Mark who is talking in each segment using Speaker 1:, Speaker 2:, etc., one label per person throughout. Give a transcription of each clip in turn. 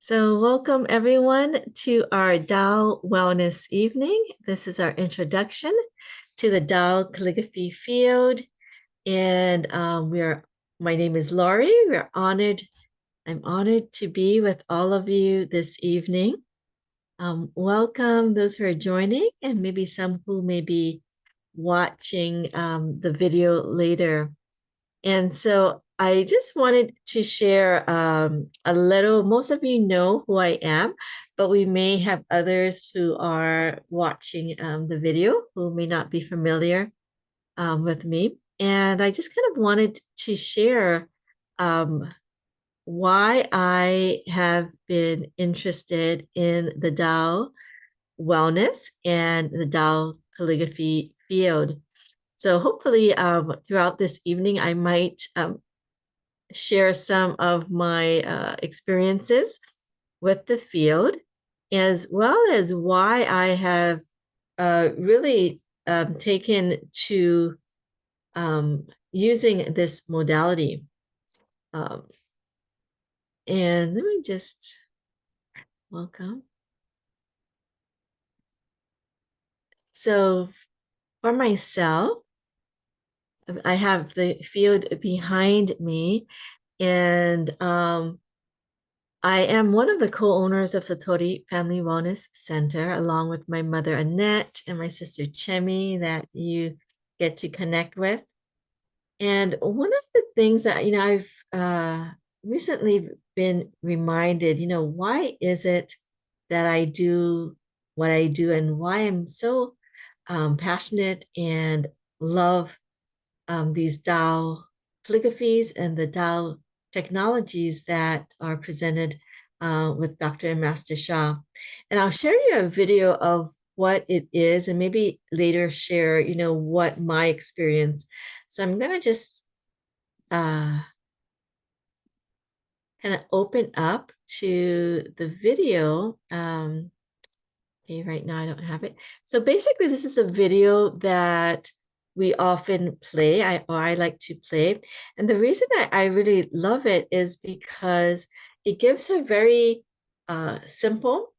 Speaker 1: So welcome everyone to our Tao Wellness Evening. This is our introduction to the Tao Calligraphy field. And my name is Laurie. I'm honored to be with all of you this evening. Welcome those who are joining and maybe some who may be watching the video later. And so I just wanted to share a little. Most of you know who I am, but we may have others who are watching the video who may not be familiar with me. And I just kind of wanted to share why I have been interested in the Tao wellness and the Tao calligraphy field. So hopefully throughout this evening, I might share some of my experiences with the field, as well as why I have really taken to using this modality. And let me just welcome. So for myself, I have the field behind me, and I am one of the co-owners of Satori Family Wellness Center, along with my mother Annette and my sister Chemi that you get to connect with. And one of the things that, I've recently been reminded, why is it that I do what I do and why I'm so passionate and love these Tao calligraphies and the Tao technologies that are presented with Dr. and Master Shah. And I'll share you a video of what it is and maybe later share, what my experience. So I'm going to just kind of open up to the video. Okay, right now I don't have it. So basically this is a video that we often play, I like to play. And the reason I really love it is because it gives a very simple,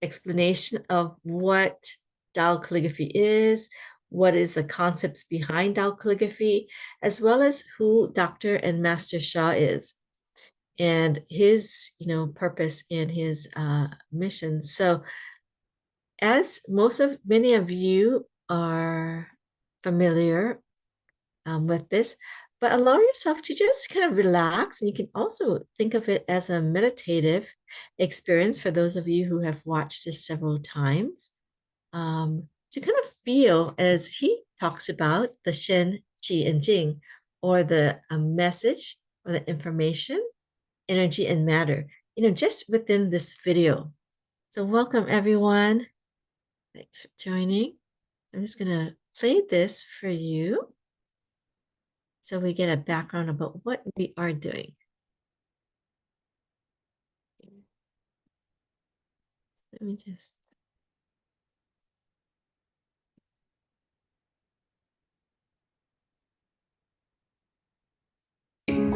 Speaker 1: explanation of what Tao calligraphy is, what is the concepts behind Tao calligraphy, as well as who Dr. and Master Shah is and his, purpose and his mission. So as many of you are familiar with this, but allow yourself to just kind of relax. And you can also think of it as a meditative experience for those of you who have watched this several times, to kind of feel, as he talks about, the Shen, Qi, and Jing, or the message or the information, energy, and matter, just within this video. So welcome, everyone. Thanks for joining. I'm just going to play this for you so we get a background about what we are doing. Let me just...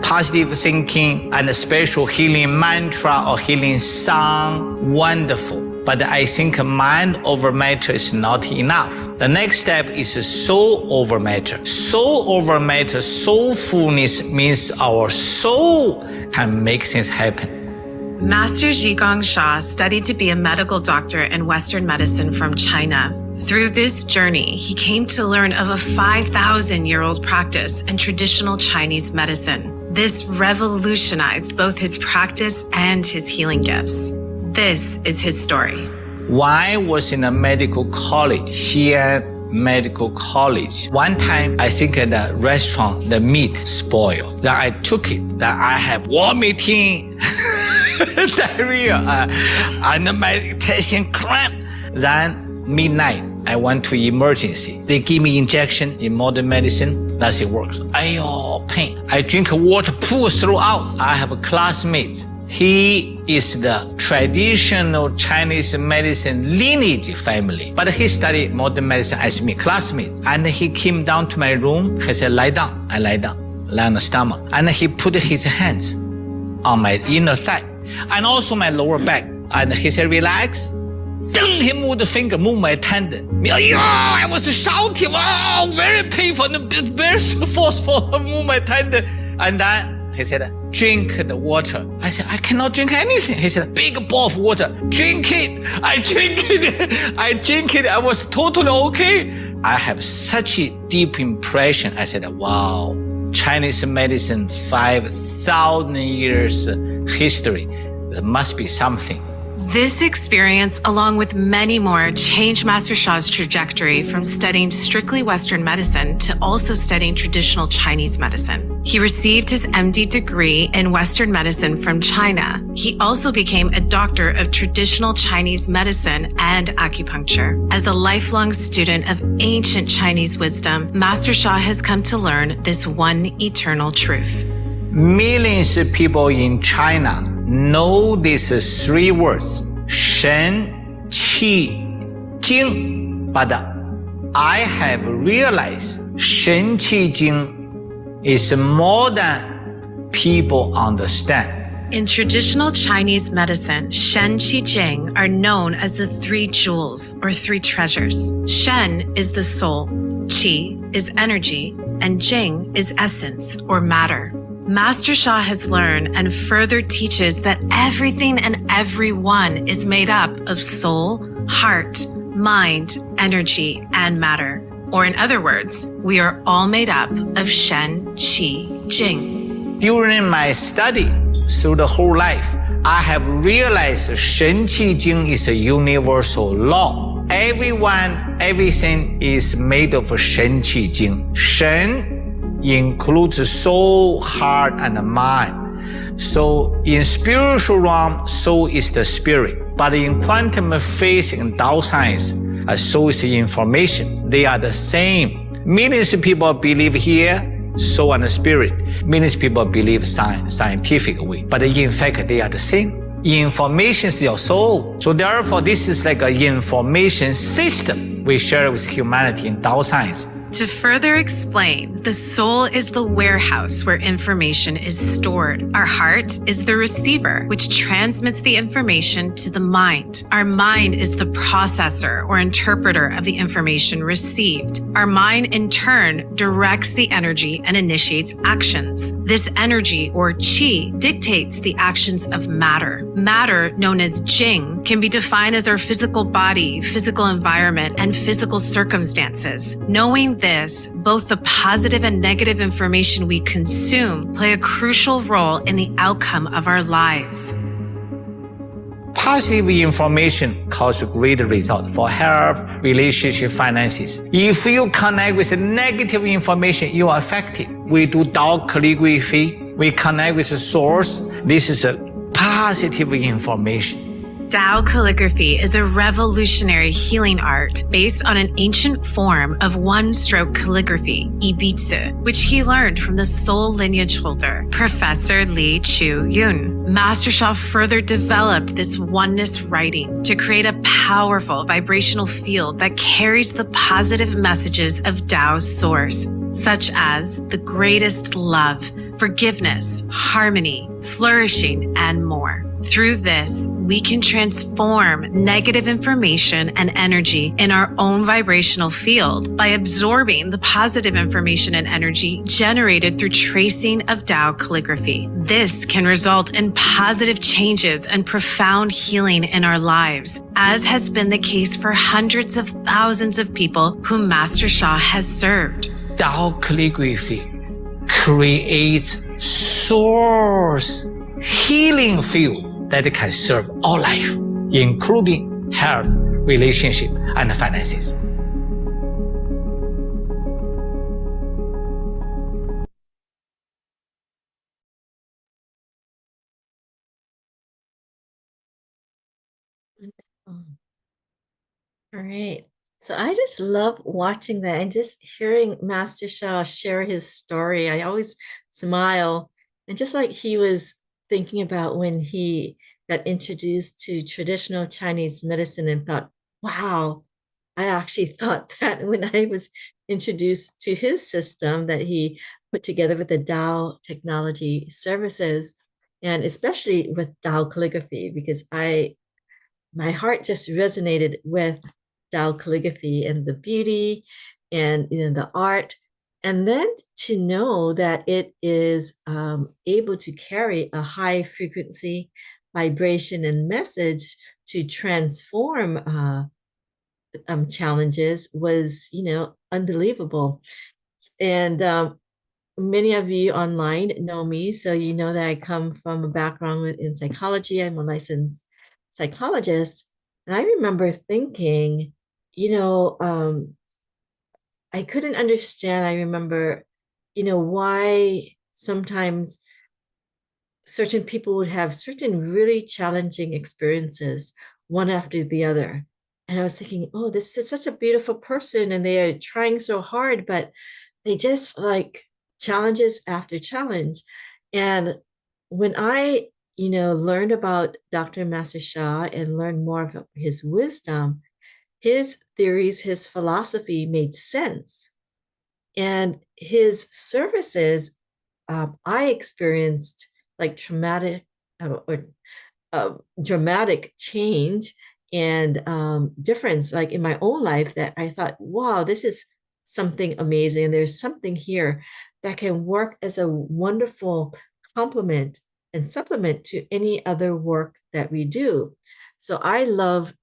Speaker 2: Positive thinking and a special healing mantra or healing song, wonderful. But I think mind over matter is not enough. The next step is soul over matter. Soul over matter, soulfulness means our soul can make things happen.
Speaker 3: Master Zhigong Sha studied to be a medical doctor in Western medicine from China. Through this journey, he came to learn of a 5,000-year-old practice in traditional Chinese medicine. This revolutionized both his practice and his healing gifts. This is his story.
Speaker 2: When I was in a medical college, Xi'an Medical College, one time I think at the restaurant, the meat spoiled. Then I took it. Then I have vomiting, diarrhea, and my intestine cramp. Then midnight, I went to emergency. They give me injection in modern medicine. Nothing works. Ayo, pain. I drink water, pull throughout. I have a classmate. He is the traditional Chinese medicine lineage family, but he studied modern medicine as me, classmate. And he came down to my room. He said, lie down. I lie down, lie on the stomach. And he put his hands on my inner thigh and also my lower back. And he said, relax. Then he moved the finger, moved my tendon. Yeah, I was shouting, wow, very painful, very forceful, move my tendon. And then he said, drink the water. I said, I cannot drink anything. He said, big bowl of water, drink it. I drink it. I was totally okay. I have such a deep impression. I said, wow, Chinese medicine, 5,000 years history. There must be something.
Speaker 3: This experience, along with many more, changed Master Sha's trajectory from studying strictly Western medicine to also studying traditional Chinese medicine. He received his MD degree in Western medicine from China. He also became a doctor of traditional Chinese medicine and acupuncture. As a lifelong student of ancient Chinese wisdom, Master Sha has come to learn this one eternal truth.
Speaker 2: Millions of people in China know these three words, Shen, Qi, Jing. But I have realized Shen, Qi, Jing is more than people understand.
Speaker 3: In traditional Chinese medicine, Shen, Qi, Jing are known as the three jewels or three treasures. Shen is the soul, Qi is energy, and Jing is essence or matter. Master Sha has learned and further teaches that everything and everyone is made up of soul, heart, mind, energy, and matter. Or in other words, we are all made up of Shen, Qi, Jing.
Speaker 2: During my study through the whole life, I have realized Shen, Qi, Jing is a universal law. Everyone, everything is made of Shen, Qi, Jing. Shen includes soul, heart, and mind. So in spiritual realm, soul is the spirit. But in quantum physics and Tao science, soul is the information. They are the same. Millions of people believe here, soul and spirit. Millions of people believe scientific way. But in fact, they are the same. Information is your soul. So therefore, this is like an information system we share with humanity in Tao science.
Speaker 3: To further explain, the soul is the warehouse where information is stored. Our heart is the receiver, which transmits the information to the mind. Our mind is the processor or interpreter of the information received. Our mind, in turn, directs the energy and initiates actions. This energy, or qi, dictates the actions of matter. Matter, known as jing, can be defined as our physical body, physical environment, and physical circumstances. Knowing this, both the positive and negative information we consume play a crucial role in the outcome of our lives.
Speaker 2: Positive information causes great result for health, relationship, finances. If you connect with negative information, you are affected. We do Tao Calligraphy. We connect with the source. This is a positive information.
Speaker 3: Tao Calligraphy is a revolutionary healing art based on an ancient form of one-stroke calligraphy, ibitsu, which he learned from the soul lineage holder, Professor Li Chu Yun. Master Sha further developed this oneness writing to create a powerful vibrational field that carries the positive messages of Tao's source, such as the greatest love, forgiveness, harmony, flourishing, and more. Through this, we can transform negative information and energy in our own vibrational field by absorbing the positive information and energy generated through tracing of Tao calligraphy. This can result in positive changes and profound healing in our lives, as has been the case for hundreds of thousands of people whom Master Sha has served.
Speaker 2: Tao Calligraphy creates source healing field that can serve all life, including health, relationship, and finances.
Speaker 1: All right. So I just love watching that and just hearing Master Sha share his story. I always smile. And just like he was thinking about when he got introduced to traditional Chinese medicine and thought, wow, I actually thought that when I was introduced to his system that he put together with the Tao Technology Services. and especially with Tao calligraphy, because my heart just resonated with Tao calligraphy and the beauty and the art. And then to know that it is able to carry a high frequency vibration and message to transform challenges was, unbelievable. And many of you online know me, so you know that I come from a background in psychology. I'm a licensed psychologist. And I remember thinking, I couldn't understand. I remember, why sometimes certain people would have certain really challenging experiences one after the other. And I was thinking, oh, this is such a beautiful person and they are trying so hard, but they just like challenges after challenge. And when I, learned about Dr. Master Shah and learned more of his wisdom, his theories, his philosophy made sense. And his services, I experienced like traumatic or dramatic change and difference, like in my own life, that I thought, wow, this is something amazing. There's something here that can work as a wonderful complement and supplement to any other work that we do. So I love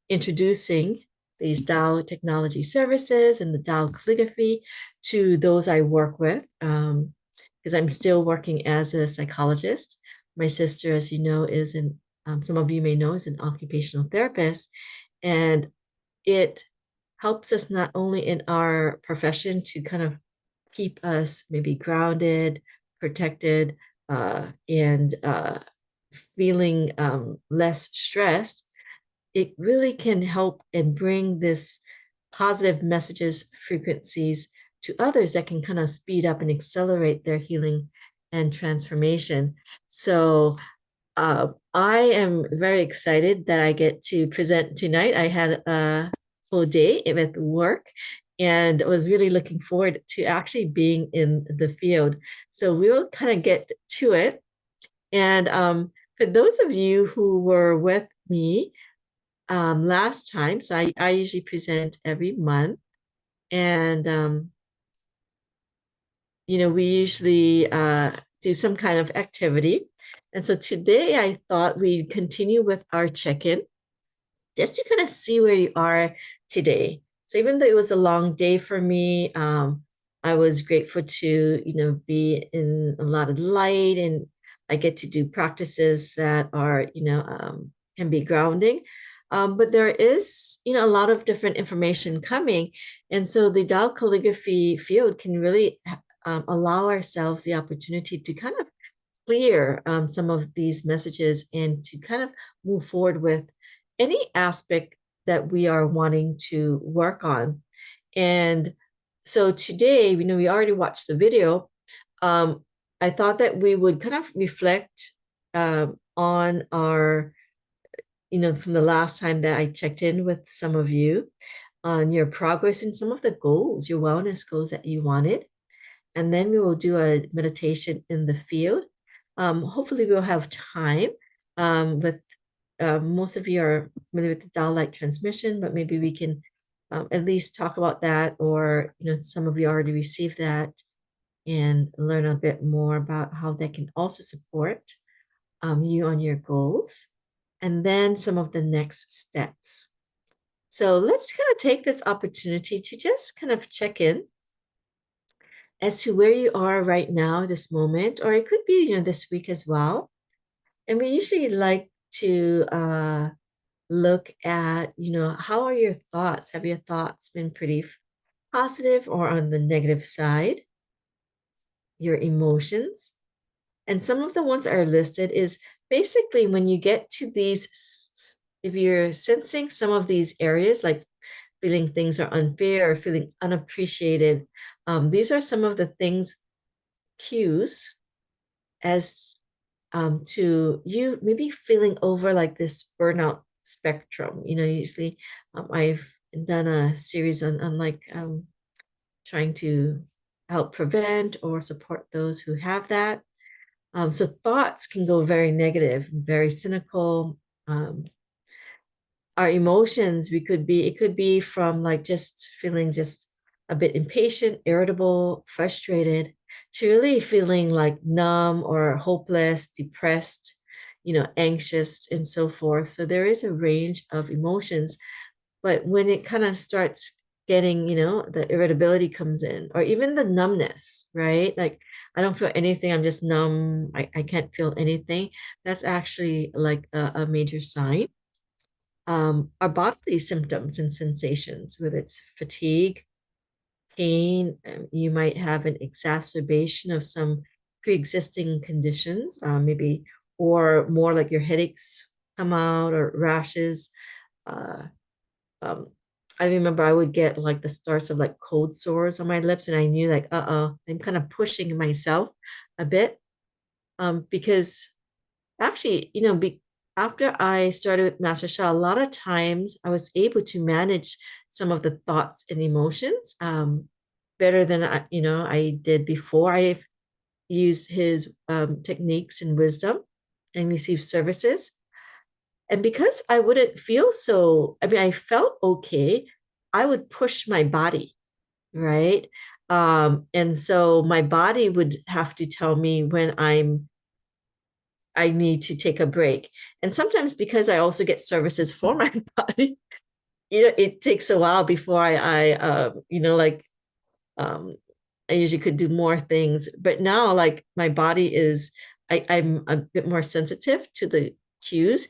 Speaker 1: introducing these Tao technology services and the Tao calligraphy to those I work with, because I'm still working as a psychologist. My sister, as you know, some of you may know, is an occupational therapist. And it helps us not only in our profession to kind of keep us maybe grounded, protected, and feeling less stressed. It really can help and bring this positive messages, frequencies to others that can kind of speed up and accelerate their healing and transformation. So I am very excited that I get to present tonight. I had a full day with work and was really looking forward to actually being in the field. So we'll kind of get to it. And for those of you who were with me last time, so I usually present every month. And we usually do some kind of activity. And so today I thought we'd continue with our check-in just to kind of see where you are today. So even though it was a long day for me, I was grateful to, be in a lot of light, and I get to do practices that are, can be grounding. But there is, a lot of different information coming. And so the Tao calligraphy field can really allow ourselves the opportunity to kind of clear some of these messages and to kind of move forward with any aspect that we are wanting to work on. And so today, we already watched the video. I thought that we would kind of reflect on our, from the last time that I checked in with some of you on your progress and some of the goals, your wellness goals that you wanted. And then we will do a meditation in the field. Hopefully we'll have time with most of you are familiar with the Tao light transmission, but maybe we can at least talk about that, or some of you already received that and learn a bit more about how that can also support you on your goals, and then some of the next steps. So let's kind of take this opportunity to just kind of check in as to where you are right now, this moment, or it could be, this week as well. And we usually like to look at, how are your thoughts? Have your thoughts been pretty positive or on the negative side? Your emotions. And some of the ones that are listed is basically when you get to these, if you're sensing some of these areas, like feeling things are unfair or feeling unappreciated, these are some of the things, cues, as to you maybe feeling over like this burnout spectrum. Usually I've done a series on like trying to help prevent or support those who have that. So thoughts can go very negative, very cynical. Our emotions, it could be from like just feeling just a bit impatient, irritable, frustrated, to really feeling like numb or hopeless, depressed, anxious, and so forth. So there is a range of emotions, but when it kind of starts getting, the irritability comes in, or even the numbness, right? Like, I don't feel anything, I'm just numb, I can't feel anything. That's actually like a major sign. Our bodily symptoms and sensations, whether it's fatigue, pain, you might have an exacerbation of some pre-existing conditions, maybe, or more like your headaches come out, or rashes. Uh, um, I remember I would get like the starts of like cold sores on my lips, and I knew like, I'm kind of pushing myself a bit, because actually, after I started with Master Sha, a lot of times I was able to manage some of the thoughts and emotions better than I did before. I've used his techniques and wisdom and received services. And because I wouldn't feel so, I mean, I felt okay, I would push my body, right? And so my body would have to tell me when I need to take a break. And sometimes because I also get services for my body, it takes a while before like, um, I usually could do more things. But now, like, my body is, I'm a bit more sensitive to the cues,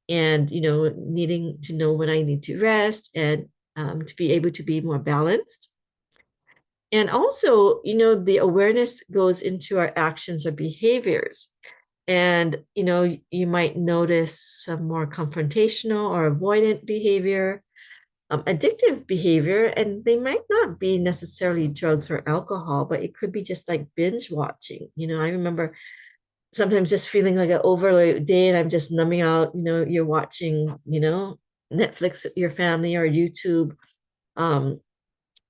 Speaker 1: and, needing to know when I need to rest, and to be able to be more balanced. And also, the awareness goes into our actions or behaviors. And, you might notice some more confrontational or avoidant behavior, addictive behavior, and they might not be necessarily drugs or alcohol, but it could be just like binge watching. I remember sometimes just feeling like an overload day, and I'm just numbing out, you're watching, Netflix with your family, or YouTube, um,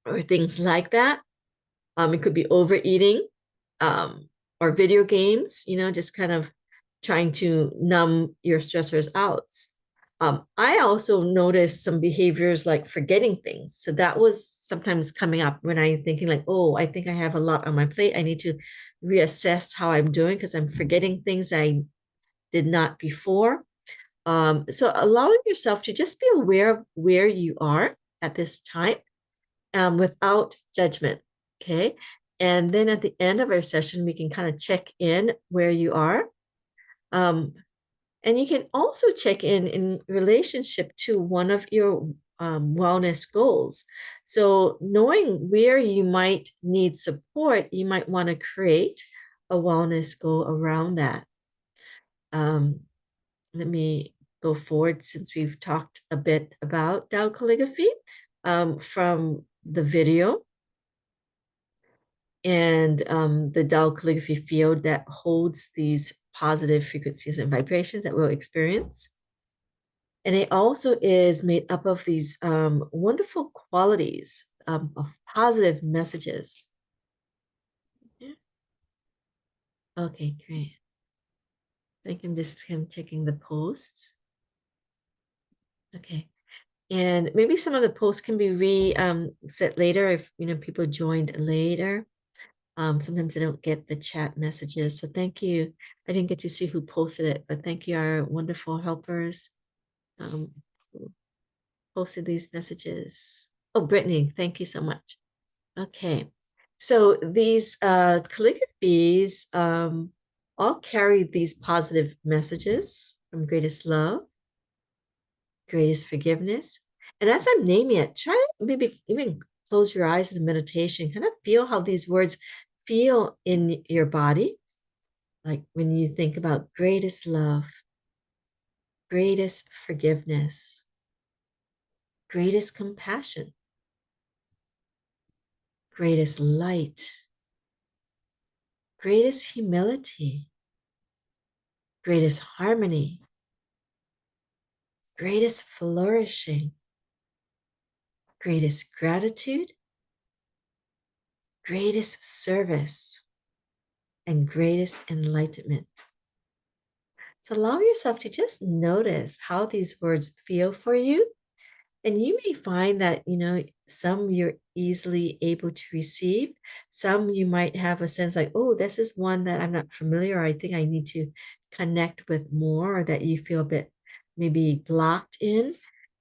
Speaker 1: or things like that. It could be overeating, um, or video games, just kind of trying to numb your stressors out. I also noticed some behaviors like forgetting things. So that was sometimes coming up when I'm thinking like, oh, I think I have a lot on my plate. I need to reassess how I'm doing because I'm forgetting things I did not before. So allowing yourself to just be aware of where you are at this time, without judgment. Okay. And then at the end of our session, we can kind of check in where you are. And you can also check in relationship to one of your wellness goals. So knowing where you might need support, you might want to create a wellness goal around that. Let me go forward, since we've talked a bit about Tao calligraphy, from the video and the Tao calligraphy field that holds these positive frequencies and vibrations that we'll experience. And it also is made up of these wonderful qualities of positive messages. Yeah. Okay, great. I think I'm just checking the posts. Okay. And maybe some of the posts can be set later if people joined later. Sometimes I don't get the chat messages. So thank you. I didn't get to see who posted it, but thank you, our wonderful helpers who posted these messages. Oh, Brittany, thank you so much. Okay. So these calligraphies all carry these positive messages from greatest love, greatest forgiveness. And as I'm naming it, try to maybe even close your eyes as a meditation. Kind of feel how these words feel in your body. Like when you think about greatest love, greatest forgiveness, greatest compassion, greatest light, greatest humility, greatest harmony, greatest flourishing, greatest gratitude, greatest service, and greatest enlightenment. So allow yourself to just notice how these words feel for you. And you may find that, some you're easily able to receive. Some you might have a sense like, oh, this is one that I'm not familiar, or I think I need to connect with more, or that you feel a bit maybe blocked in.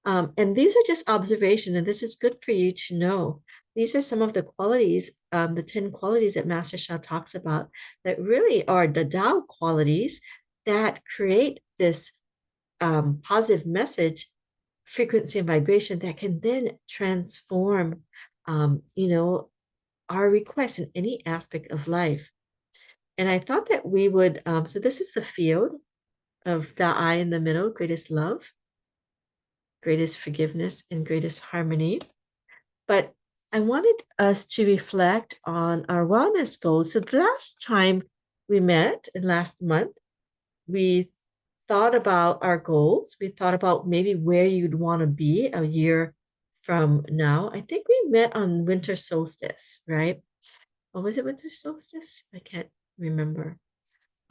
Speaker 1: And these are just observations, and this is good for you to know. These are some of the qualities, the 10 qualities that Master Sha talks about that really are the Tao qualities that create this positive message, frequency and vibration that can then transform, our requests in any aspect of life. And I thought that we would, so this is the field of the I in the middle, greatest love, greatest forgiveness, and greatest harmony. But I wanted us to reflect on our wellness goals. So the last time we met, last month, we thought about our goals. We thought about maybe where you'd want to be a year from now. I think we met on winter solstice, right? Or was it winter solstice? I can't remember.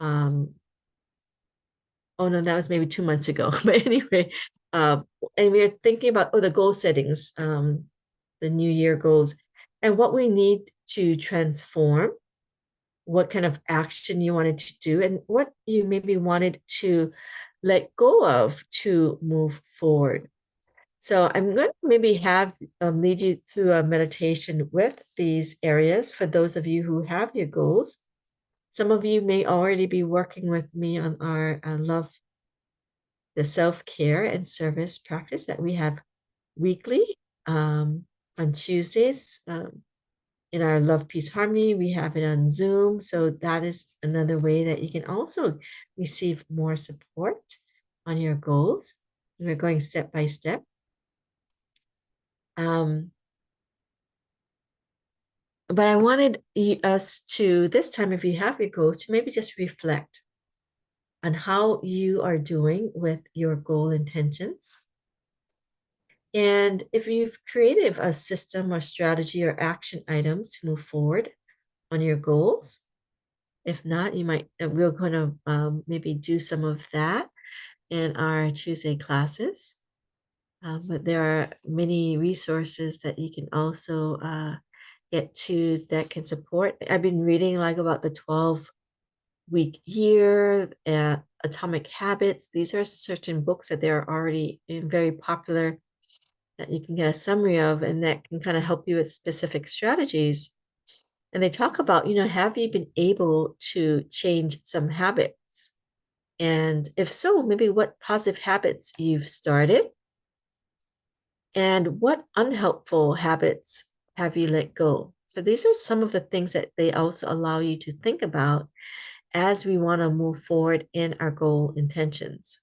Speaker 1: Oh no, that was maybe 2 months ago. But anyway, and we were thinking about the goal settings, the New Year goals, and what we need to transform, what kind of action you wanted to do, and what you maybe wanted to let go of to move forward. So I'm going to maybe have lead you through a meditation with these areas for those of you who have your goals. Some of you may already be working with me on our the self-care and service practice that we have weekly on Tuesdays. In our Love, Peace, Harmony, we have it on Zoom. So that is another way that you can also receive more support on your goals. We're going step by step. But I wanted us to, this time, if you have your goals, to maybe just reflect on how you are doing with your goal intentions. And if you've created a system or strategy or action items to move forward on your goals. If not, we're going to maybe do some of that in our Tuesday classes. But there are many resources that you can also get to that can support. I've been reading about the 12-week year, Atomic Habits. These are certain books that they're already very popular that you can get a summary of, and that can kind of help you with specific strategies. And they talk about, have you been able to change some habits? And if so, maybe what positive habits you've started, and what unhelpful habits have you let go? So these are some of the things that they also allow you to think about as we want to move forward in our goal intentions.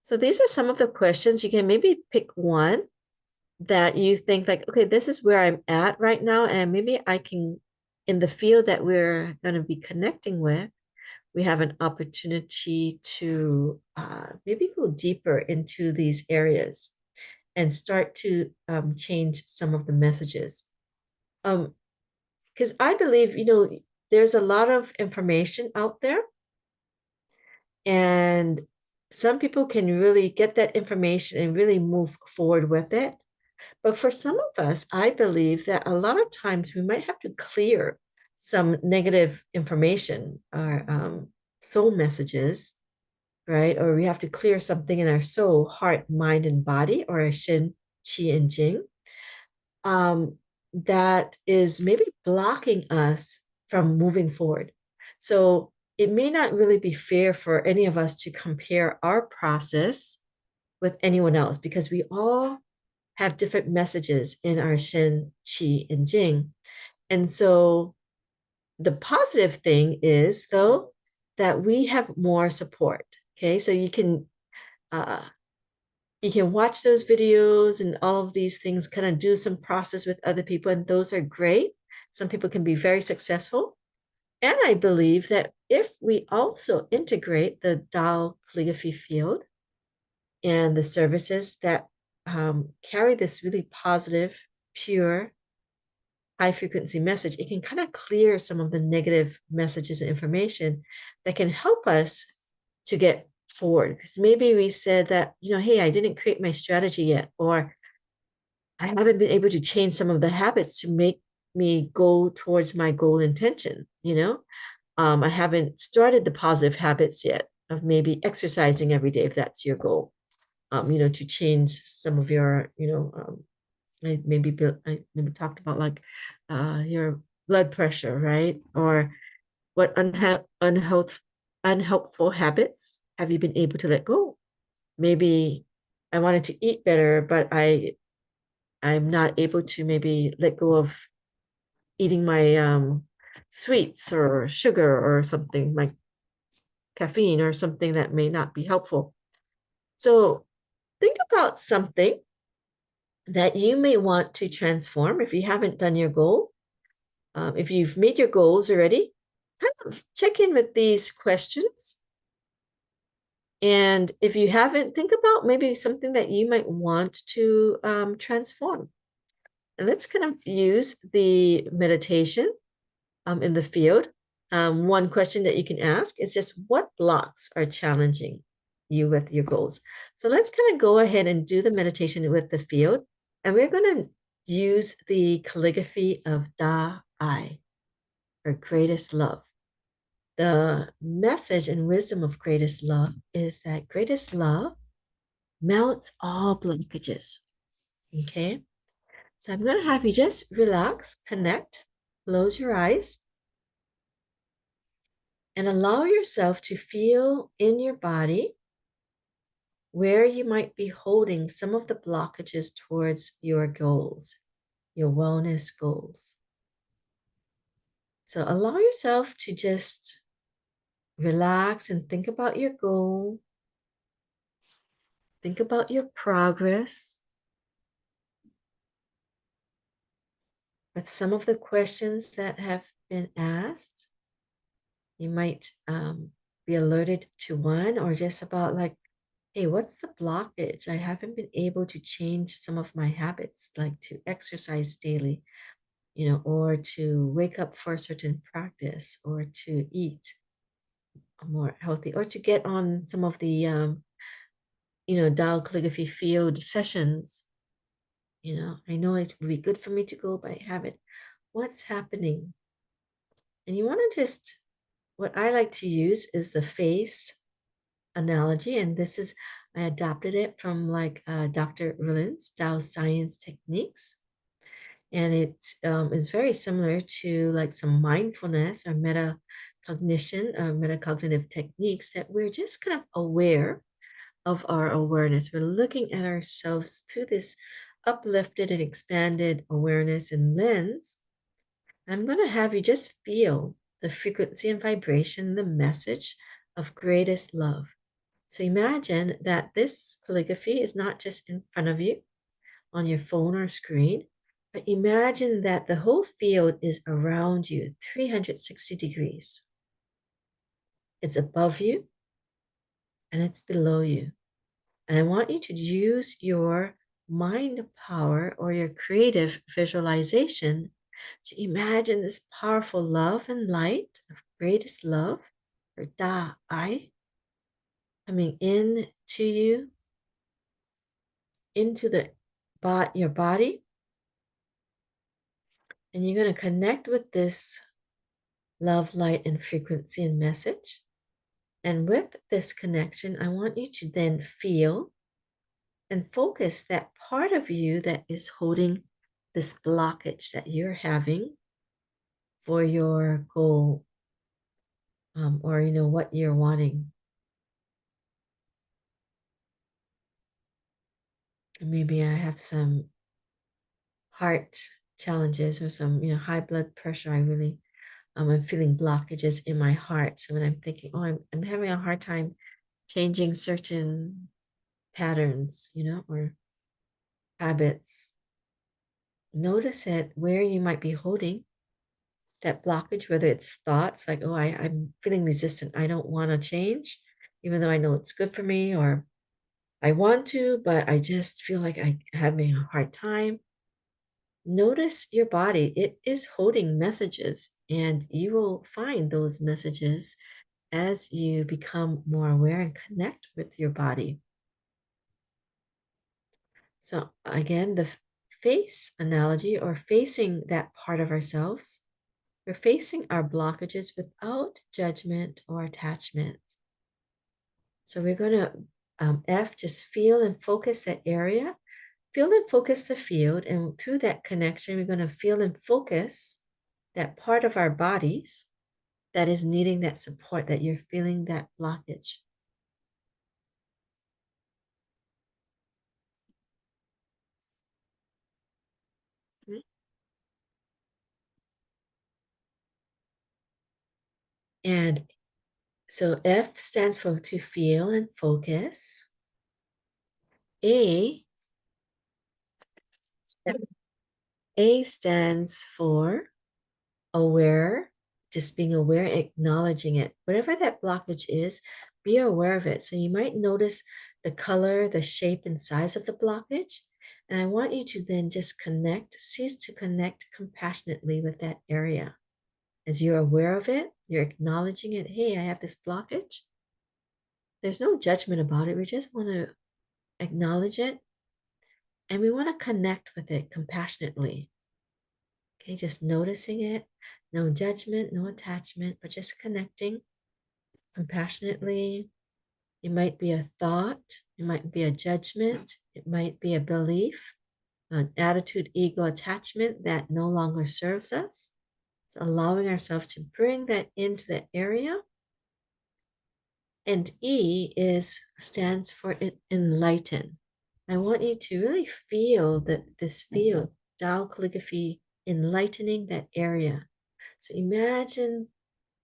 Speaker 1: So these are some of the questions. You can maybe pick one that you think okay, this is where I'm at right now, and maybe I can, in the field that we're going to be connecting with, we have an opportunity to maybe go deeper into these areas and start to change some of the messages. Because I believe, there's a lot of information out there, and some people can really get that information and really move forward with it. But for some of us, I believe that a lot of times we might have to clear some negative information or soul messages, right? Or we have to clear something in our soul, heart, mind, and body, or our Shin, Qi, and Jing, that is maybe blocking us from moving forward. So it may not really be fair for any of us to compare our process with anyone else, because we all have different messages in our Shin, Qi, and Jing. And so the positive thing is, though, that we have more support. Okay, so you can watch those videos and all of these things, kind of do some process with other people, and those are great. Some people can be very successful. And I believe that if we also integrate the Tao Calligraphy field and the services that carry this really positive, pure, high frequency message, it can kind of clear some of the negative messages and information that can help us to get forward. Because maybe we said that, hey, I didn't create my strategy yet, or I haven't been able to change some of the habits to make me go towards my goal intention. I haven't started the positive habits yet of maybe exercising every day if that's your goal. To change some of your, I maybe talked about like your blood pressure, right? Or what unhelpful habits have you been able to let go? Maybe I wanted to eat better, but I'm not able to maybe let go of eating my sweets or sugar or something like caffeine or something that may not be helpful. So think about something that you may want to transform if you haven't done your goal. If you've made your goals already, kind of check in with these questions. And if you haven't, think about maybe something that you might want to transform. And let's kind of use the meditation in the field. One question that you can ask is just what blocks are challenging you with your goals? So let's kind of go ahead and do the meditation with the field. And we're going to use the calligraphy of Da I, or greatest love. The message and wisdom of greatest love is that greatest love melts all blockages. Okay? So I'm going to have you just relax, connect, close your eyes, and allow yourself to feel in your body where you might be holding some of the blockages towards your goals, your wellness goals. So allow yourself to just relax and think about your goal. Think about your progress. With some of the questions that have been asked, you might be alerted to one, or just about like, hey, what's the blockage? I haven't been able to change some of my habits, like to exercise daily, or to wake up for a certain practice, or to eat more healthy, or to get on some of the, Tao Calligraphy field sessions. I know it would be good for me to go, but I haven't. What's happening? And you want to just, what I like to use is the face analogy. And this is, I adopted it from like Dr. Berlin's Tao Science Techniques. And it is very similar to like some mindfulness or metacognition or metacognitive techniques that we're just kind of aware of our awareness. We're looking at ourselves through this uplifted and expanded awareness and lens. I'm going to have you just feel the frequency and vibration, the message of greatest love. So imagine that this calligraphy is not just in front of you on your phone or screen, but imagine that the whole field is around you, 360 degrees. It's above you and it's below you. And I want you to use your mind power or your creative visualization to imagine this powerful love and light of greatest love, or Da I, coming in to you, into your body. And you're going to connect with this love, light, and frequency and message. And with this connection, I want you to then feel and focus that part of you that is holding this blockage that you're having for your goal, or what you're wanting. Maybe I have some heart challenges or some high blood pressure. I'm feeling blockages in my heart. So when I'm thinking, oh, I'm having a hard time changing certain patterns, or habits, notice it where you might be holding that blockage, whether it's thoughts like, oh, I'm feeling resistant, I don't want to change, even though I know it's good for me, or I want to, but I just feel like I'm having a hard time. Notice your body. It is holding messages, and you will find those messages as you become more aware and connect with your body. So again, the face analogy, or facing that part of ourselves, we're facing our blockages without judgment or attachment. So we're going to F, just feel and focus that area. Feel and focus the field, and through that connection, we're going to feel and focus that part of our bodies that is needing that support, that you're feeling that blockage. And so F stands for to feel and focus. A stands for aware, just being aware, acknowledging it. Whatever that blockage is, be aware of it. So you might notice the color, the shape, and size of the blockage. And I want you to then just cease to connect compassionately with that area. As you're aware of it, you're acknowledging it. Hey, I have this blockage. There's no judgment about it. We just want to acknowledge it. And we want to connect with it compassionately. Okay, just noticing it. No judgment, no attachment, but just connecting compassionately. It might be a thought. It might be a judgment. It might be a belief, an attitude, ego, attachment that no longer serves us. So allowing ourselves to bring that into that area. And E stands for enlighten. I want you to really feel that this field, Tao Calligraphy, enlightening that area. So imagine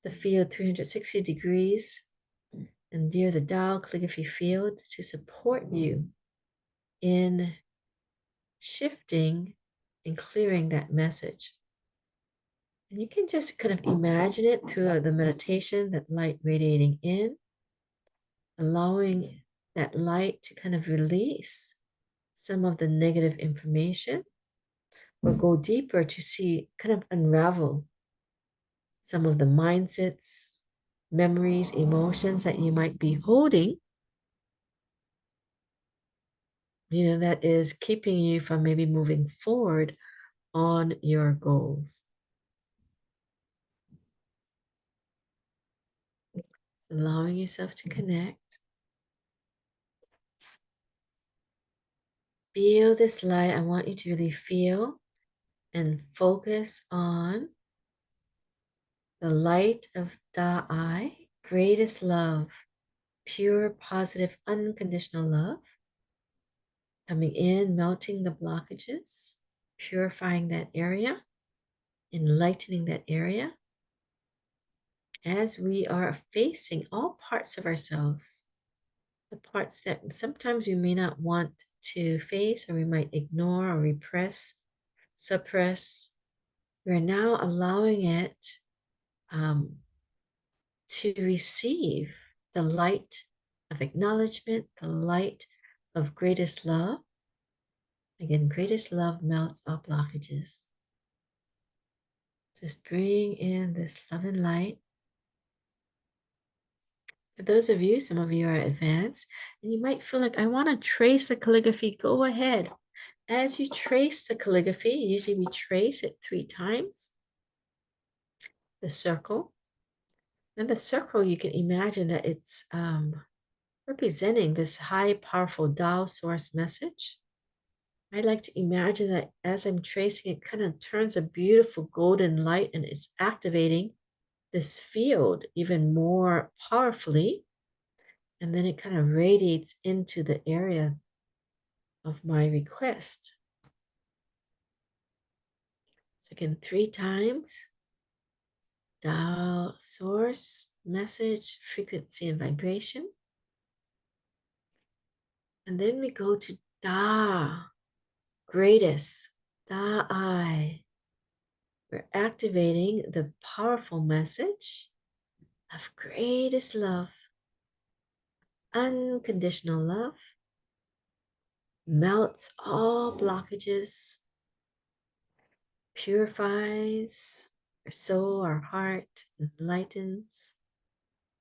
Speaker 1: the field 360 degrees and near the Tao Calligraphy field to support you in shifting and clearing that message. And you can just kind of imagine it through the meditation, that light radiating in, allowing that light to kind of release some of the negative information, or go deeper to see, kind of unravel some of the mindsets, memories, emotions that you might be holding, that is keeping you from maybe moving forward on your goals. Allowing yourself to connect. Feel this light. I want you to really feel and focus on the light of Da'ai, greatest love, pure, positive, unconditional love, coming in, melting the blockages, purifying that area, enlightening that area, as we are facing all parts of ourselves, the parts that sometimes we may not want to face, or we might ignore or repress, suppress. We're now allowing it to receive the light of acknowledgement, the light of greatest love. Again, greatest love melts all blockages. Just bring in this love and light. For those of you, some of you are advanced, and you might feel like, I want to trace the calligraphy. Go ahead. As you trace the calligraphy, usually we trace it 3 times. The circle. And the circle, you can imagine that it's representing this high, powerful Tao source message. I like to imagine that as I'm tracing, it kind of turns a beautiful golden light, and it's activating this field even more powerfully. And then it kind of radiates into the area of my request. So again, 3 times. Tao source, message, frequency, and vibration. And then we go to Da, greatest, Da'ai. We're activating the powerful message of greatest love, unconditional love, melts all blockages, purifies our soul, our heart, enlightens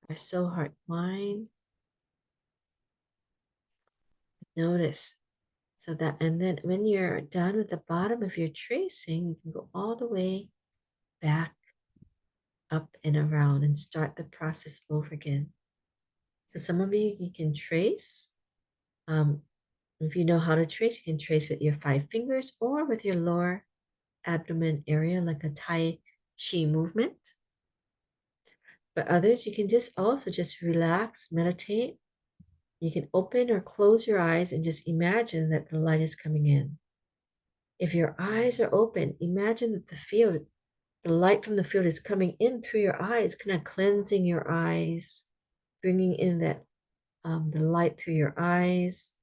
Speaker 1: our soul, heart, mind. Notice. So that, and then when you're done with the bottom of your tracing, you can go all the way back, up and around, and start the process over again. So some of you can trace. If you know how to trace, you can trace with your 5 fingers or with your lower abdomen area, like a Tai Chi movement. But others, you can just also just relax, meditate. You can open or close your eyes and just imagine that the light is coming in. If your eyes are open, imagine that the light from the field is coming in through your eyes, kind of cleansing your eyes, bringing in that the light through your eyes.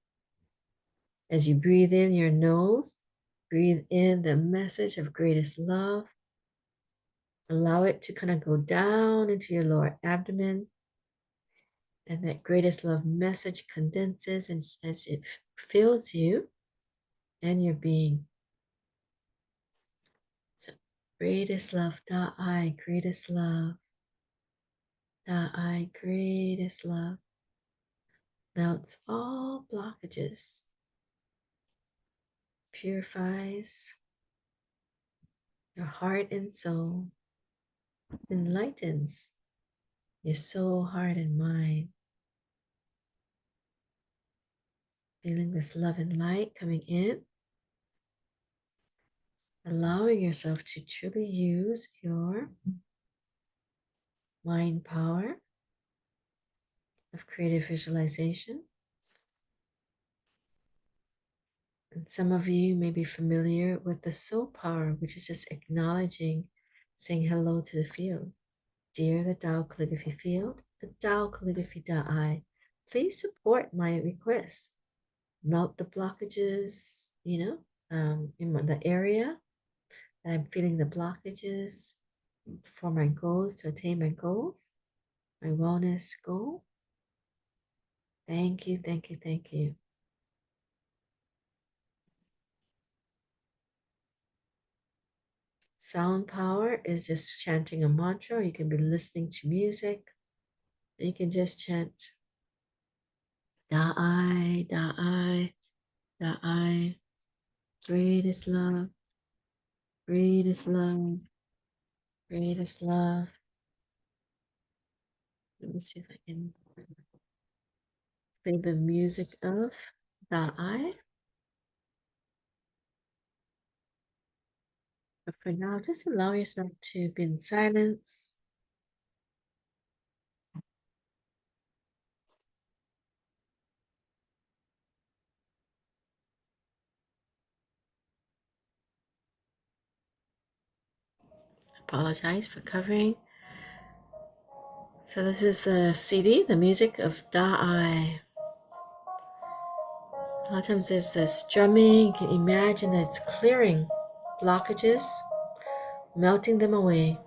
Speaker 1: As you breathe in your nose, breathe in the message of greatest love. Allow it to kind of go down into your lower abdomen. And that greatest love message condenses and as it fills you and your being. So, greatest love, Da'ai, greatest love, Da'ai, greatest love. Melts all blockages, purifies your heart and soul, enlightens your soul, heart, and mind. Feeling this love and light coming in, allowing yourself to truly use your mind power of creative visualization. And some of you may be familiar with the soul power, which is just acknowledging, saying hello to the field. Dear the Tao Calligraphy Field, the Tao Calligraphy Da'ai, please support my requests. Melt the blockages, in the area that I'm feeling the blockages for my goals, to attain my goals, my wellness goal. Thank you, thank you, thank you. Sound power is just chanting a mantra, or you can be listening to music. You can just chant Da'ai, Da'ai, Da'ai, greatest love, greatest love, greatest love. Let me see if I can play the music of Da'ai. But for now, just allow yourself to be in silence. Apologize for covering. So this is the CD, the music of Da'ai. A lot of times there's this drumming. You can imagine that it's clearing blockages, melting them away.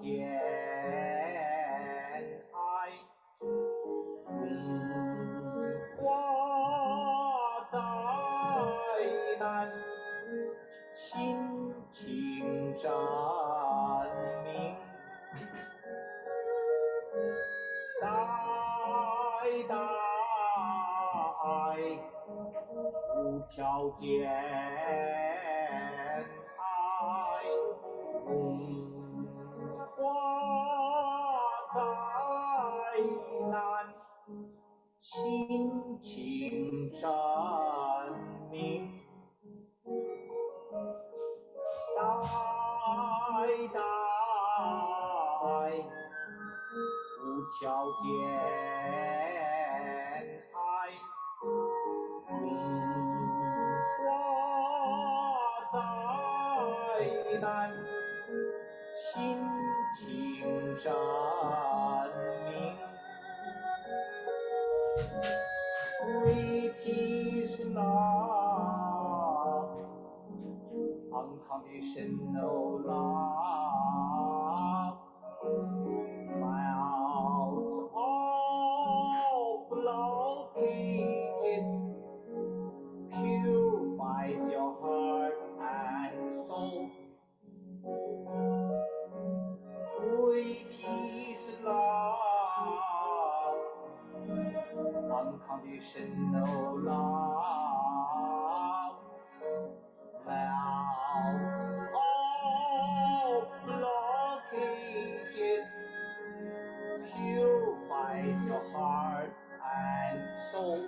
Speaker 2: 见爱，花再难，心情证明。大爱，无条件爱，花再难，心情证明。大爱，无条件爱，花再难，心情证明。It is love, unconditional love, melts all blockages, purifies your heart and soul. It is love, unconditional love, melts all blockages, purifies your heart and soul.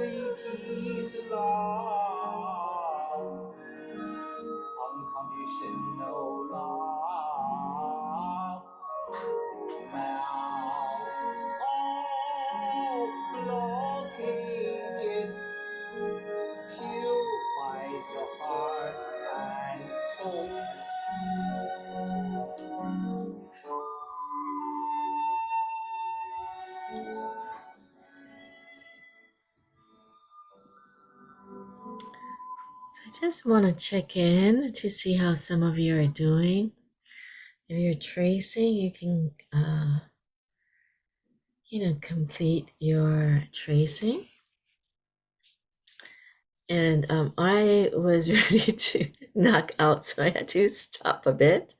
Speaker 2: It is love, unconditional love, melts all blockages, purifies your heart and soul.
Speaker 1: So I just want to check in to see how some of you are doing. If you're tracing, you can, complete your tracing. And I was ready to knock out, so I had to stop a bit.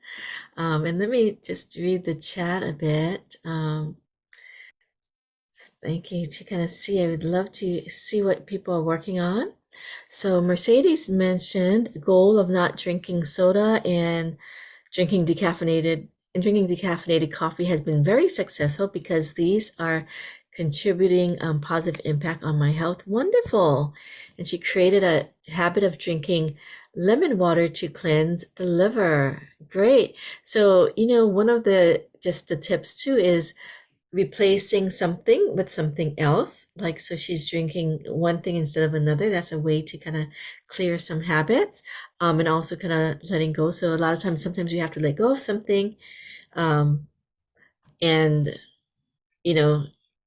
Speaker 1: And let me just read the chat a bit. Thank you to kind of see. I would love to see what people are working on. So Mercedes mentioned the goal of not drinking soda and drinking decaffeinated coffee has been very successful because these are contributing positive impact on my health. Wonderful. And she created a habit of drinking lemon water to cleanse the liver. Great. So, one of the tips too is replacing something with something else. So she's drinking one thing instead of another. That's a way to kind of clear some habits, and also kind of letting go. So a lot of times, sometimes we have to let go of something, and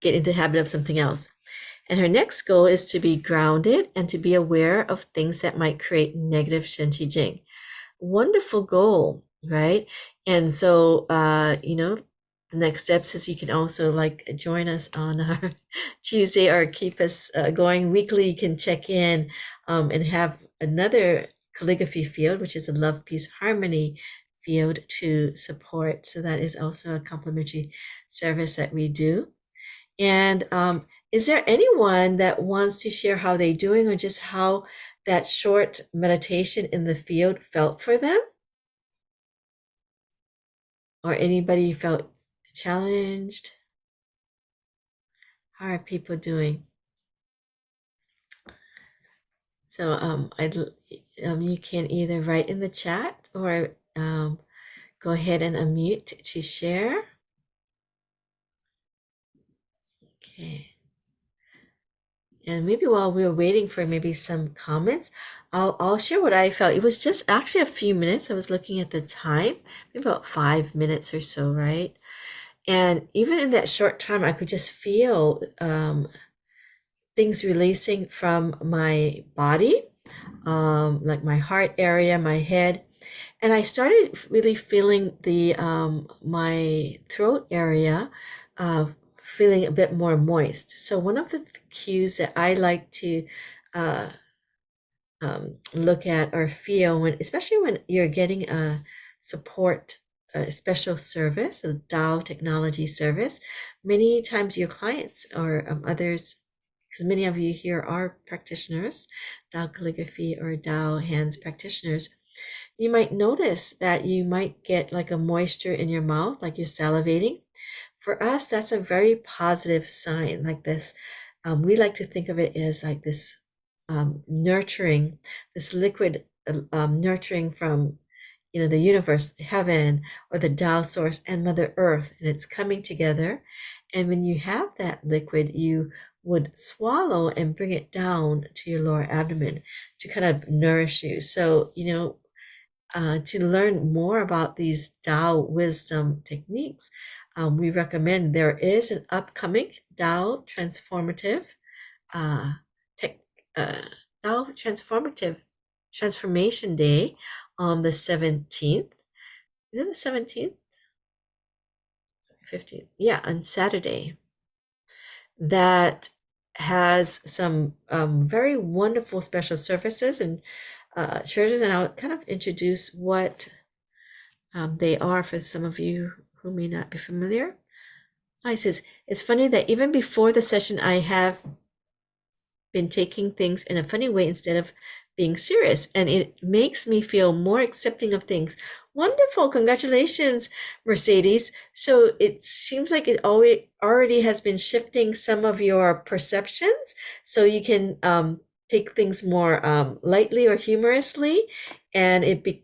Speaker 1: get into the habit of something else. And her next goal is to be grounded and to be aware of things that might create negative shenchi jing. Wonderful goal, right? And so, the next steps is you can also join us on our Tuesday or keep us going weekly. You can check in and have another calligraphy field, which is a love, peace, harmony field to support. So that is also a complimentary service that we do. And is there anyone that wants to share how they're doing or just how that short meditation in the field felt for them? Or anybody felt challenged? How are people doing? So you can either write in the chat or go ahead and unmute to share. Okay. And maybe while we were waiting for maybe some comments, I'll share what I felt. It was just actually a few minutes. I was looking at the time, maybe about 5 minutes or so, right? And even in that short time, I could just feel things releasing from my body, like my heart area, my head, And I started really feeling the my throat area feeling a bit more moist. So one of the cues that I like to uh, look at or feel when, especially when you're getting a support, a special service, a Tao technology service, many times your clients or others, because many of you here are practitioners, Tao calligraphy or Tao hands practitioners, you might notice that you might get like a moisture in your mouth, like you're salivating. For us, that's a very positive sign, like this. We like to think of it as like this nurturing, this liquid nurturing from, the universe, heaven, or the Tao source and Mother Earth, and it's coming together. And when you have that liquid, you would swallow and bring it down to your lower abdomen to kind of nourish you. So, to learn more about these Tao wisdom techniques, we recommend there is an upcoming Tao transformative uh, tech, Tao transformative transformation day on the 17th. Is it the 17th? 15th? Yeah, on Saturday. That has some very wonderful special services and treasures, and I'll kind of introduce what they are for some of you who may not be familiar. I says, it's funny that even before the session, I have been taking things in a funny way instead of being serious, and it makes me feel more accepting of things. Wonderful. Congratulations, Mercedes. So it seems like it already has been shifting some of your perceptions, so you can take things more lightly or humorously, and it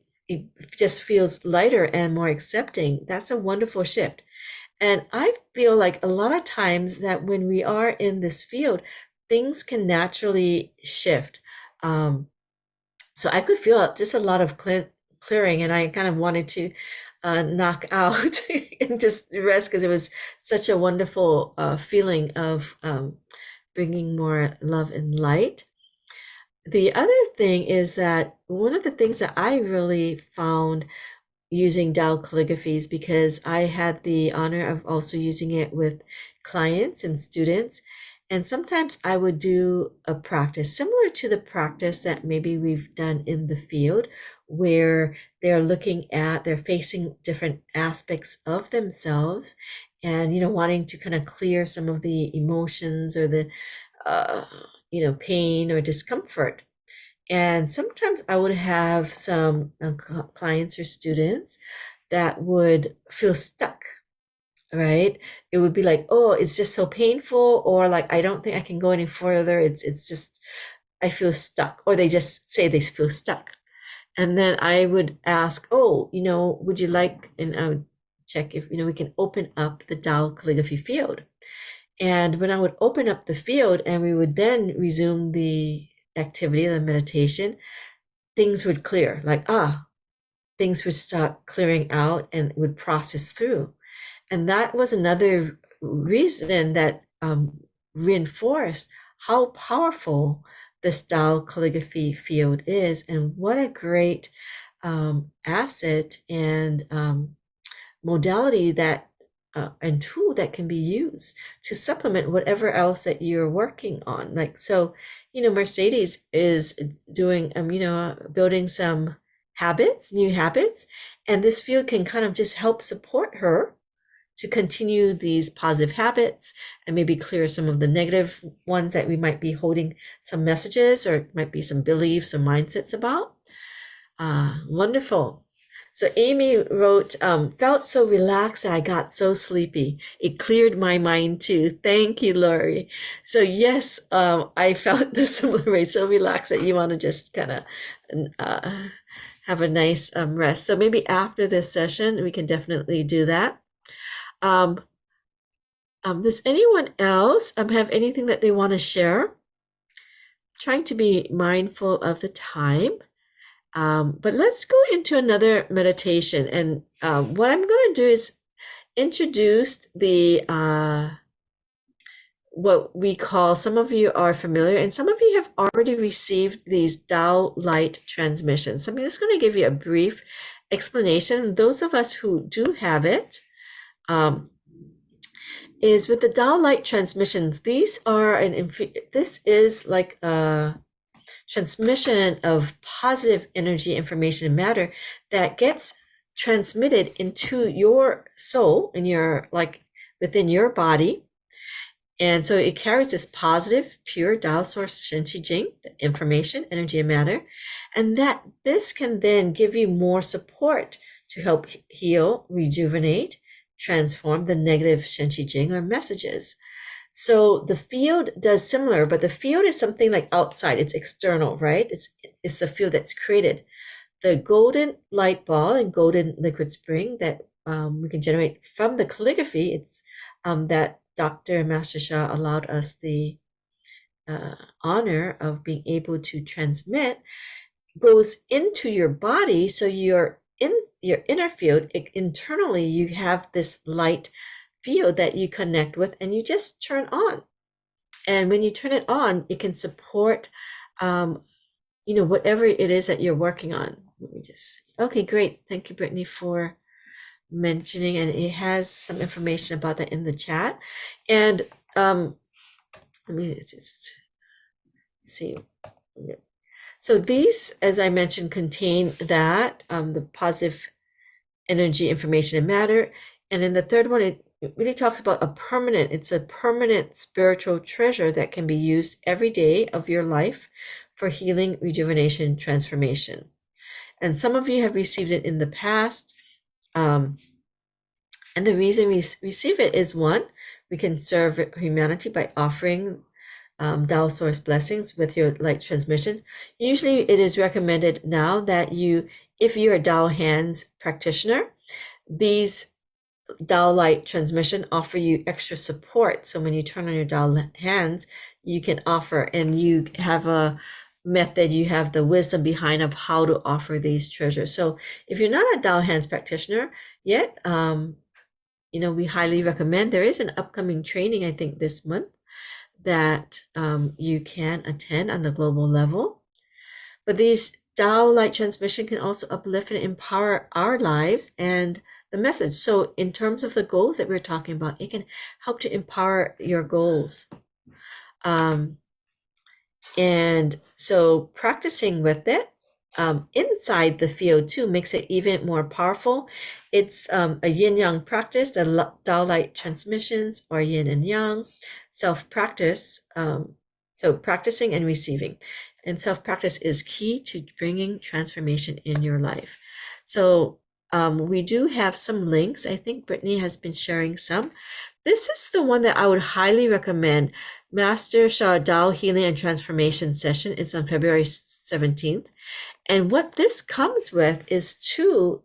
Speaker 1: just feels lighter and more accepting. That's a wonderful shift. And I feel like a lot of times that when we are in this field, things can naturally shift. So I could feel just a lot of clearing, and I kind of wanted to knock out and just rest because it was such a wonderful feeling of bringing more love and light. The other thing is that one of the things that I really found using Tao calligraphies, because I had the honor of also using it with clients and students, and sometimes I would do a practice similar to the practice that maybe we've done in the field, where they're facing different aspects of themselves and, wanting to kind of clear some of the emotions or the, pain or discomfort. And sometimes I would have some clients or students that would feel stuck, right? It would be like, oh, it's just so painful, or like, I don't think I can go any further. It's just, I feel stuck, or they just say they feel stuck. And then I would ask, oh, would you like, and I would check if, we can open up the Tao calligraphy field. And when I would open up the field and we would then resume the activity, the meditation, things would clear, like, things would start clearing out and would process through. And that was another reason that reinforced how powerful this Tao calligraphy field is, and what a great asset and modality that and tool that can be used to supplement whatever else that you're working on. Like, so, Mercedes is doing, building some new habits, and this field can kind of just help support her to continue these positive habits and maybe clear some of the negative ones that we might be holding some messages or might be some beliefs or mindsets about. Wonderful. So Amy wrote, felt so relaxed that I got so sleepy. It cleared my mind too. Thank you, Lori. So yes, I felt the similar way, so relaxed that you want to just kind of have a nice rest. So maybe after this session, we can definitely do that. Does anyone else have anything that they want to share? I'm trying to be mindful of the time. But let's go into another meditation. And what I'm going to do is introduce the what we call, some of you are familiar and some of you have already received these Tao light transmissions. So I'm just going to give you a brief explanation. Those of us who do have it, is with the Tao light transmissions, these are this is like a transmission of positive energy, information, and matter that gets transmitted into your soul, in your, like, within your body. And so it carries this positive, pure Tao source Shen Qi Jing, the information, energy, and matter. And that this can then give you more support to help heal, rejuvenate, transform the negative Shen Qi Jing or messages. So the field does similar, but the field is something like outside. It's external, right? It's the field that's created. The golden light ball and golden liquid spring that we can generate from the calligraphy, it's that Dr. Master Sha allowed us the honor of being able to transmit, goes into your body. So you're in your inner field, internally, you have this light field that you connect with and you just turn on. And when you turn it on, it can support, whatever it is that you're working on. Let me just, okay, great. Thank you, Brittany, for mentioning, and it has some information about that in the chat. And let me just see. So these, as I mentioned, contain that the positive energy, information, and matter. And in the third one, it really talks about it's a permanent spiritual treasure that can be used every day of your life for healing, rejuvenation, transformation. And some of you have received it in the past. And the reason we receive it is, one, we can serve humanity by offering Tao source blessings with your light transmission. Usually it is recommended now that if you're a Tao hands practitioner, these Tao light transmission offer you extra support. So when you turn on your Tao hands, you can offer, and you have a method, you have the wisdom behind of how to offer these treasures. So if you're not a Tao hands practitioner yet, we highly recommend. There is an upcoming training, I think this month, that you can attend on the global level. But these Tao light transmission can also uplift and empower our lives and the message. So in terms of the goals that we're talking about, it can help to empower your goals. And so practicing with it inside the field too makes it even more powerful. It's a yin-yang practice, the Tao light transmissions, or yin and yang, self-practice. So practicing and receiving. And self-practice is key to bringing transformation in your life. So we do have some links. I think Brittany has been sharing some. This is the one that I would highly recommend. Master Sha Tao Healing and Transformation Session. It's on February 17th. And what this comes with is 2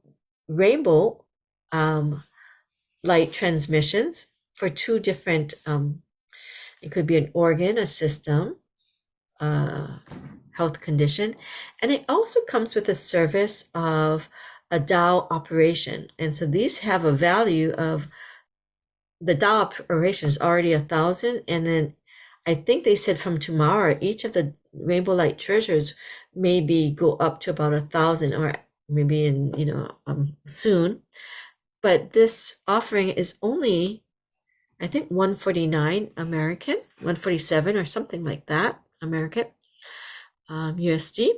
Speaker 1: rainbow light transmissions for 2 different, it could be an organ, a system, health condition. And it also comes with a service of a Tao operation. And so these have a value of, the Tao operation is already 1,000. And then I think they said from tomorrow, each of the rainbow light treasures maybe go up to about 1,000, or maybe in, soon. But this offering is only, I think, $149 American, 147 or something like that, American, USD.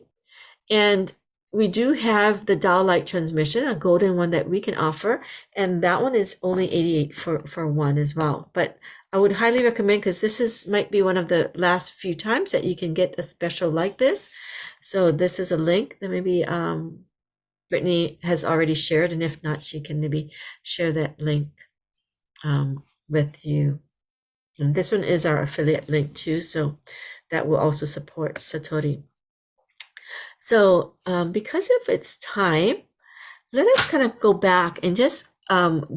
Speaker 1: And we do have the Tao light transmission, a golden one that we can offer. And that one is only $88 for one as well. But I would highly recommend, because this might be one of the last few times that you can get a special like this. So this is a link that maybe Brittany has already shared. And if not, she can maybe share that link with you. And this one is our affiliate link too. So that will also support Satori. So because of its time, let us kind of go back and just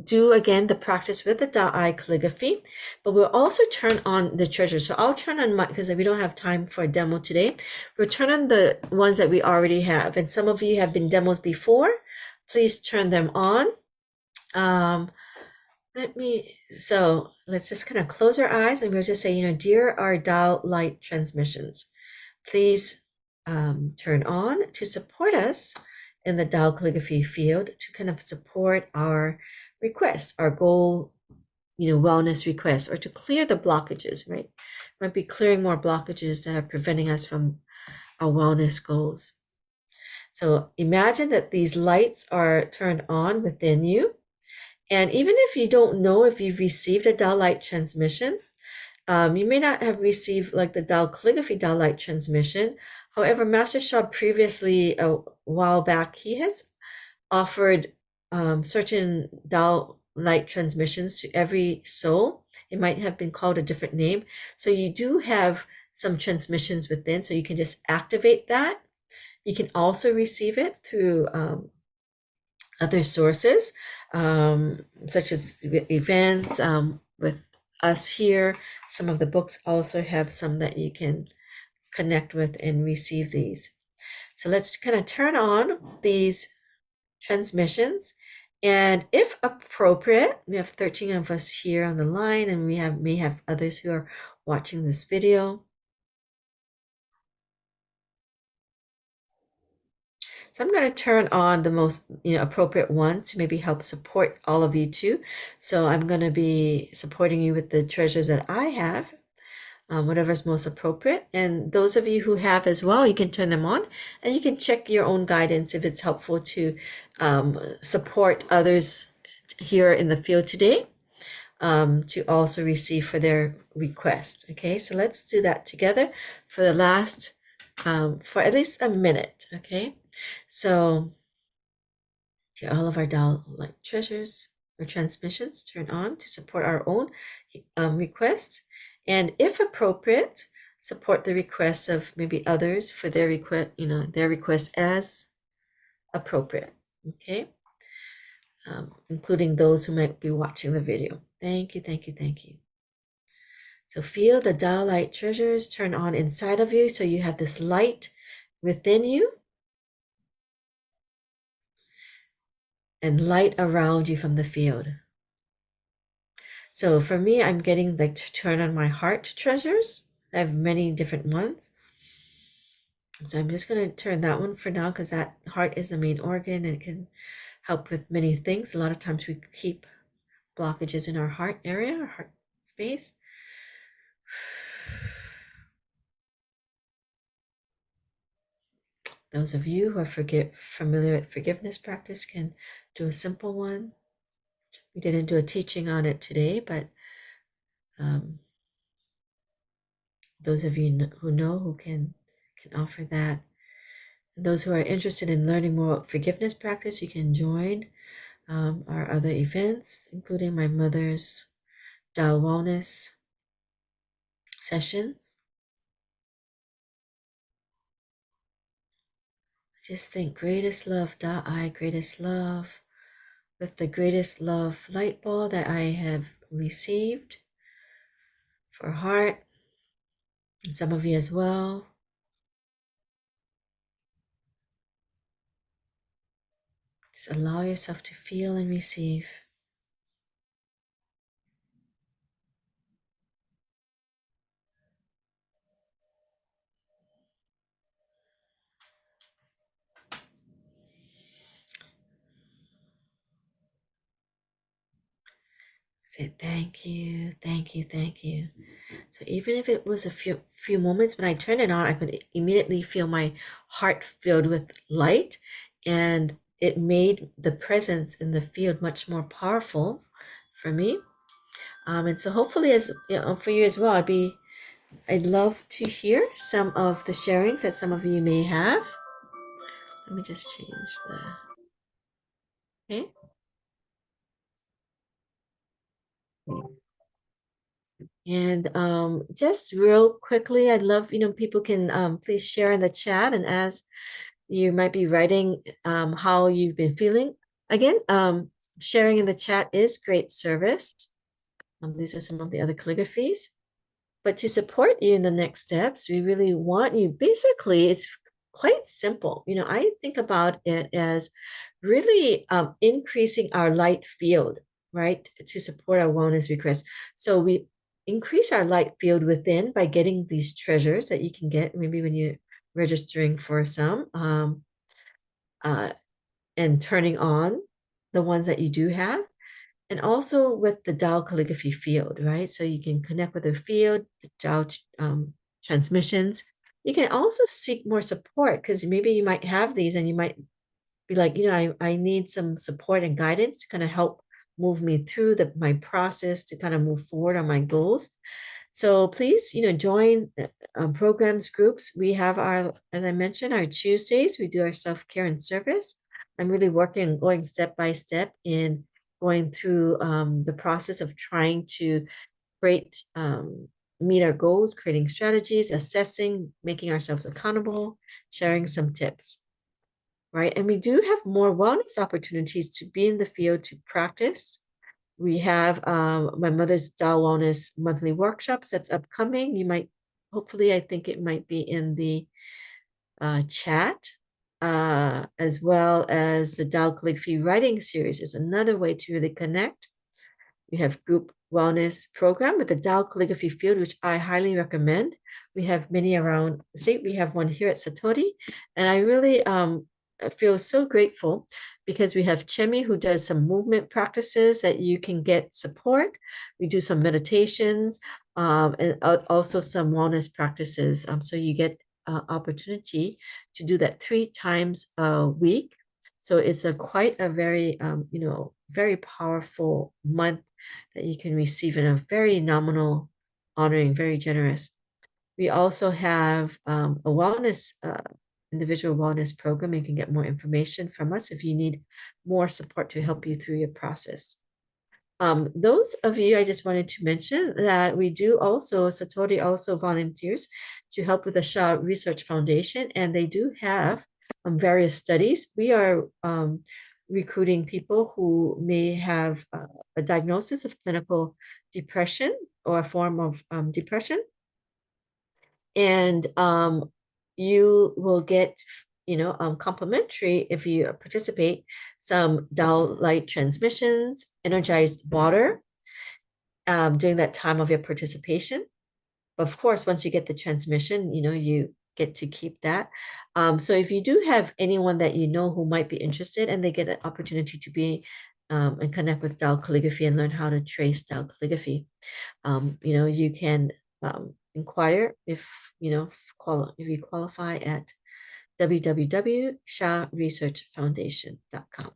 Speaker 1: do again the practice with the Tao calligraphy, but we'll also turn on the treasures. So I'll turn on because we don't have time for a demo today. We'll turn on the ones that we already have. And some of you have been demos before. Please turn them on. So let's just kind of close our eyes and we'll just say, dear our Tao light transmissions, please turn on to support us in the Tao calligraphy field to kind of support our request, our goal, wellness requests, or to clear the blockages, right? Might be clearing more blockages that are preventing us from our wellness goals. So imagine that these lights are turned on within you. And even if you don't know if you've received a Tao light transmission, you may not have received like the Tao calligraphy Tao light transmission. However, Master Sha previously, a while back, he has offered certain Tao light transmissions to every soul. It might have been called a different name. So you do have some transmissions within, so you can just activate that. You can also receive it through other sources, such as events with us here. Some of the books also have some that you can connect with and receive these. So let's kind of turn on these transmissions. And if appropriate, we have 13 of us here on the line, and we may have others who are watching this video. So I'm going to turn on the most appropriate ones to maybe help support all of you too. So I'm going to be supporting you with the treasures that I have, whatever's most appropriate. And those of you who have as well, you can turn them on and you can check your own guidance if it's helpful to support others here in the field today, to also receive for their request. Okay, so let's do that together for the last, for at least a minute. Okay, so to all of our Tao light treasures or transmissions, turn on to support our own requests, and if appropriate, support the requests of maybe others for their request, their request as appropriate. Okay, including those who might be watching the video. Thank you, thank you, thank you. So feel the Tao light treasures turn on inside of you, so you have this light within you and light around you from the field. So for me, I'm getting like to turn on my heart treasures. I have many different ones. So I'm just going to turn that one for now, because that heart is the main organ and it can help with many things. A lot of times we keep blockages in our heart area, our heart space. Those of you who are familiar with forgiveness practice can do a simple one. We didn't do a teaching on it today, but those of you who can offer that. And those who are interested in learning more about forgiveness practice, you can join our other events, including my mother's Tao Wellness sessions. Just think greatest love, Da I, greatest love, with the greatest love light ball that I have received for heart, and some of you as well. Just allow yourself to feel and receive. Say thank you, thank you, thank you. So even if it was a few moments, when I turned it on, I could immediately feel my heart filled with light, and it made the presence in the field much more powerful for me. And so hopefully, as for you as well, I'd love to hear some of the sharings that some of you may have. Let me just change okay. And just real quickly, I'd love, people can please share in the chat, and as you might be writing how you've been feeling. Again, sharing in the chat is great service. These are some of the other calligraphies. But to support you in the next steps, we really want you, basically, it's quite simple. I think about it as really increasing our light field. right, to support our wellness requests. So we increase our light field within by getting these treasures that you can get maybe when you're registering for some, and turning on the ones that you do have. And also with the Tao Calligraphy field, right? So you can connect with the field, the Tao transmissions. You can also seek more support because maybe you might have these and you might be like, I need some support and guidance to kind of help move me through my process to kind of move forward on my goals. So please, join programs, groups. We have as I mentioned, our Tuesdays. We do our self-care and service. I'm really working, going step by step in going through the process of trying to meet our goals, creating strategies, assessing, making ourselves accountable, sharing some tips, right? And we do have more wellness opportunities to be in the field to practice. We have my mother's Tao Wellness monthly workshops that's upcoming. Hopefully, I think it might be in the chat, as well as the Tao Calligraphy writing series is another way to really connect. We have group wellness program with the Tao Calligraphy field, which I highly recommend. We have many around the state. We have one here at Satori, and I really feel so grateful because we have Chemi who does some movement practices that you can get support. We do some meditations and also some wellness practices. So you get opportunity to do that 3 times a week. So it's quite a very, very powerful month that you can receive in a very nominal honoring, very generous. We also have a wellness, individual wellness program. You can get more information from us if you need more support to help you through your process. Those of you, I just wanted to mention that we do also, Satori also volunteers to help with the Shah Research Foundation, and they do have various studies. We are recruiting people who may have a diagnosis of clinical depression or a form of depression. And you will get, complimentary if you participate, some Tao light transmissions, energized water during that time of your participation. Of course, once you get the transmission, you get to keep that. So if you do have anyone that you know who might be interested and they get an opportunity to be and connect with Tao Calligraphy and learn how to trace Tao Calligraphy, you can inquire if you qualify at www.shahresearchfoundation.com.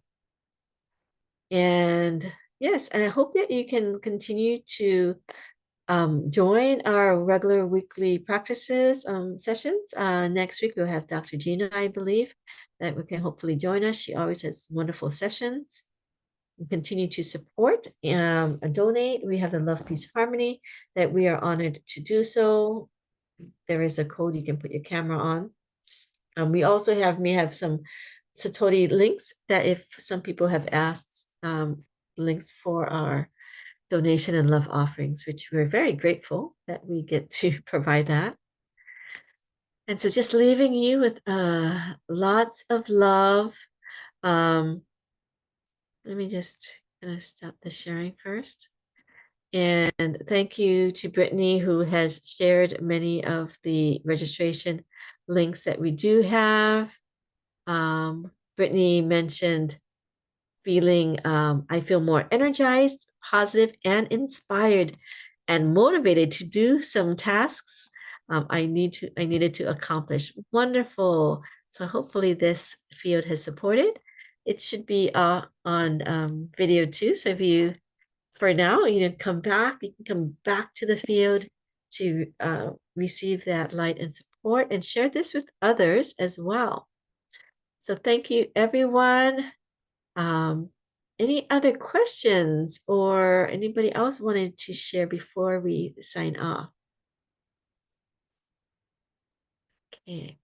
Speaker 1: And yes, and I hope that you can continue to join our regular weekly practices sessions. Next week we'll have Dr. Gina, I believe, that we can hopefully join us. She always has wonderful sessions. We continue to support and donate. We have the Love, Peace, Harmony that we are honored to do so. There is a code you can put your camera on. We also may have some Satori links that if some people have asked links for our donation and love offerings, which we're very grateful that we get to provide that. And so just leaving you with lots of love. Let me just kind of stop the sharing first. And thank you to Brittany, who has shared many of the registration links that we do have. Brittany mentioned feeling, I feel more energized, positive, and inspired and motivated to do some tasks I needed to accomplish. Wonderful. So hopefully this field has supported. It should be on video too. So if you, for now, you can come back to the field to receive that light and support and share this with others as well. So thank you, everyone. Any other questions or anybody else wanted to share before we sign off? Okay.